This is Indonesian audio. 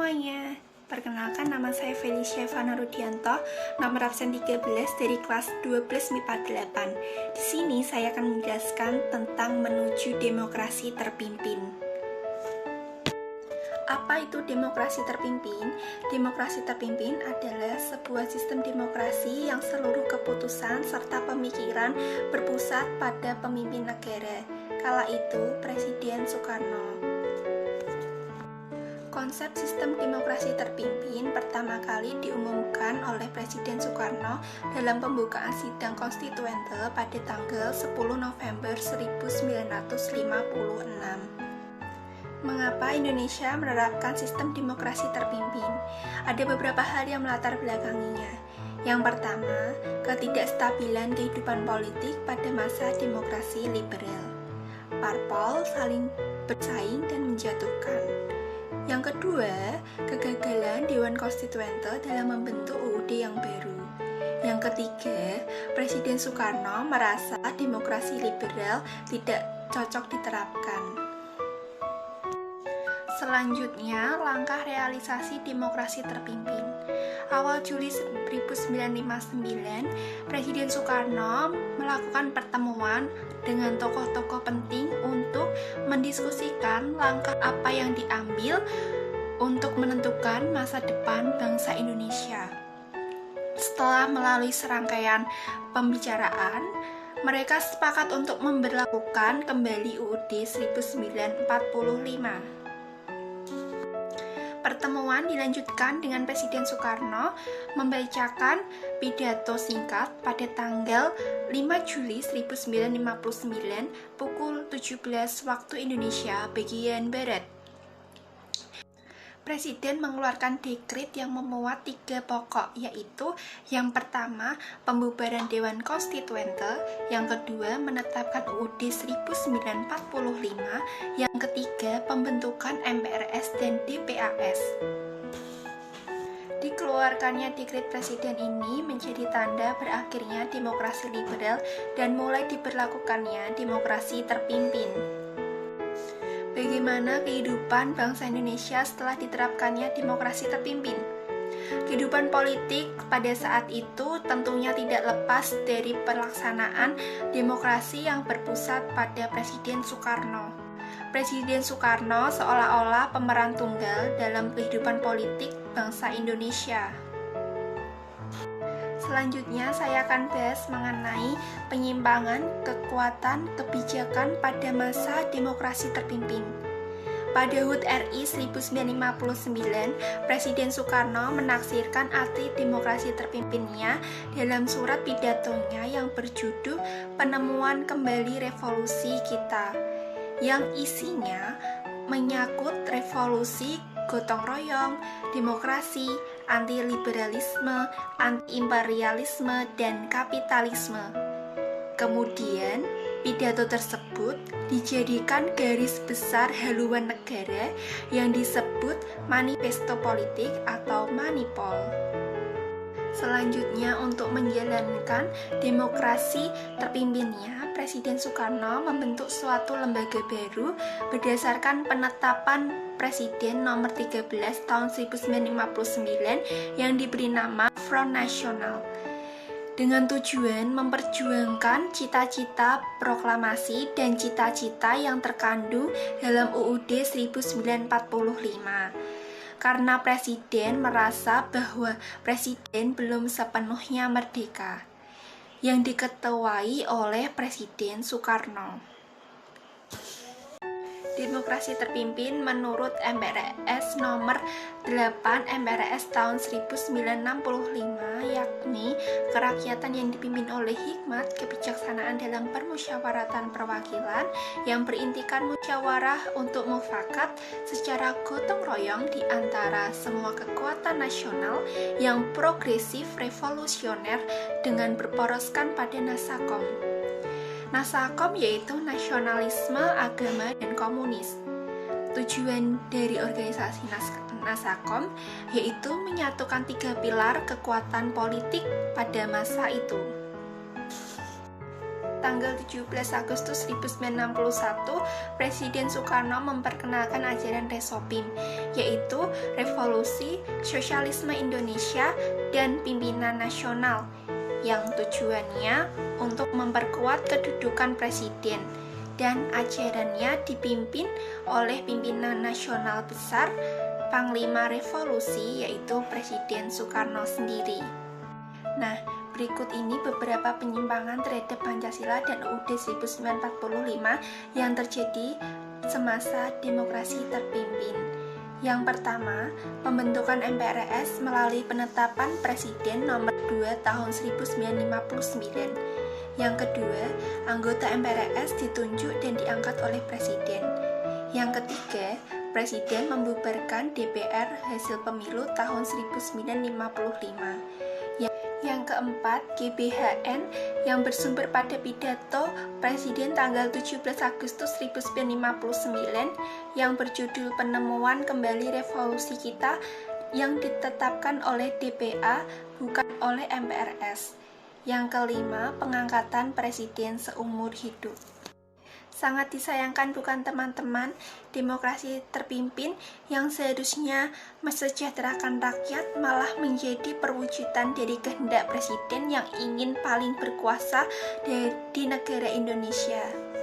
semuanya, perkenalkan nama saya Felicia Vana Rudianto, nomor absen 13 dari kelas 12 MIPA 8. Di sini saya akan menjelaskan tentang menuju demokrasi terpimpin. Apa itu demokrasi terpimpin? Demokrasi terpimpin adalah sebuah sistem demokrasi yang seluruh keputusan serta pemikiran berpusat pada pemimpin negara. Kala itu, Presiden Soekarno. Konsep sistem demokrasi terpimpin pertama kali diumumkan oleh Presiden Soekarno dalam pembukaan sidang konstituente pada tanggal 10 November 1956. Mengapa Indonesia menerapkan sistem demokrasi terpimpin? Ada beberapa hal yang melatar belakanginya. Yang pertama, ketidakstabilan kehidupan politik pada masa demokrasi liberal. Parpol saling bersaing dan menjatuhkan. Yang kedua, kegagalan Dewan Konstituante dalam membentuk UUD yang baru. Yang ketiga, Presiden Soekarno merasa demokrasi liberal tidak cocok diterapkan. Selanjutnya, langkah realisasi demokrasi terpimpin. Awal Juli 1959, Presiden Soekarno melakukan pertemuan dengan tokoh-tokoh penting untuk mendiskusikan langkah apa yang diambil untuk menentukan masa depan bangsa Indonesia. Setelah melalui serangkaian pembicaraan, mereka sepakat untuk memberlakukan kembali UUD 1945. Pertemuan dilanjutkan dengan Presiden Soekarno membacakan pidato singkat pada tanggal 5 Juli 1959 pukul 17 waktu Indonesia bagian Barat. Presiden mengeluarkan dekret yang memuat 3 pokok, yaitu yang pertama, pembubaran Dewan Konstituante, yang kedua, menetapkan UUD 1945, yang ketiga, pembentukan MPRS dan DPAS. Dikeluarkannya dekret presiden ini menjadi tanda berakhirnya demokrasi liberal dan mulai diberlakukannya demokrasi terpimpin. Bagaimana kehidupan bangsa Indonesia setelah diterapkannya demokrasi terpimpin? Kehidupan politik pada saat itu tentunya tidak lepas dari pelaksanaan demokrasi yang berpusat pada Presiden Soekarno. Presiden Soekarno seolah-olah pemeran tunggal dalam kehidupan politik bangsa Indonesia. Selanjutnya saya akan bahas mengenai penyimpangan kekuatan kebijakan pada masa demokrasi terpimpin. Pada HUT RI 1959, Presiden Soekarno menaksirkan arti demokrasi terpimpinnya dalam surat pidatonya yang berjudul Penemuan Kembali Revolusi Kita, yang isinya menyangkut revolusi gotong royong, demokrasi, anti-liberalisme, anti-imperialisme, dan kapitalisme. Kemudian, pidato tersebut dijadikan garis besar haluan negara yang disebut Manifesto Politik atau Manipol. Selanjutnya, untuk menjalankan demokrasi terpimpinnya, Presiden Soekarno membentuk suatu lembaga baru berdasarkan penetapan Presiden nomor 13 tahun 1959 yang diberi nama Front Nasional, dengan tujuan memperjuangkan cita-cita proklamasi dan cita-cita yang terkandung dalam UUD 1945. Karena Presiden merasa bahwa Presiden belum sepenuhnya merdeka, yang diketuai oleh Presiden Soekarno. Demokrasi terpimpin menurut MPRS nomor 8 MPRS tahun 1965, yakni kerakyatan yang dipimpin oleh hikmat kebijaksanaan dalam permusyawaratan perwakilan yang berintikan musyawarah untuk mufakat secara gotong royong di antara semua kekuatan nasional yang progresif revolusioner dengan berporoskan pada Nasakom. Nasakom yaitu nasionalisme, agama, dan komunis. Tujuan dari organisasi Nasakom yaitu menyatukan 3 pilar kekuatan politik pada masa itu. tanggal 17 Agustus 1961, Presiden Soekarno memperkenalkan ajaran Resopim, yaitu Revolusi Sosialisme Indonesia dan Pimpinan Nasional, yang tujuannya untuk memperkuat kedudukan presiden, dan ajarannya dipimpin oleh pimpinan nasional besar, Panglima Revolusi, yaitu Presiden Soekarno sendiri. Nah, berikut ini beberapa penyimpangan terhadap Pancasila dan UUD 1945 yang terjadi semasa demokrasi terpimpin. Yang pertama, pembentukan MPRS melalui penetapan Presiden nomor 2 tahun 1959. Yang kedua, anggota MPRS ditunjuk dan diangkat oleh Presiden. Yang ketiga, Presiden membubarkan DPR hasil pemilu tahun 1955. Yang keempat, GBHN yang bersumber pada pidato Presiden tanggal 17 Agustus 1959 yang berjudul Penemuan Kembali Revolusi Kita yang ditetapkan oleh DPA bukan oleh MPRS. Yang kelima, pengangkatan Presiden seumur hidup. Sangat disayangkan bukan teman-teman, demokrasi terpimpin yang seharusnya mesejahterakan rakyat malah menjadi perwujudan dari kehendak presiden yang ingin paling berkuasa di negara Indonesia.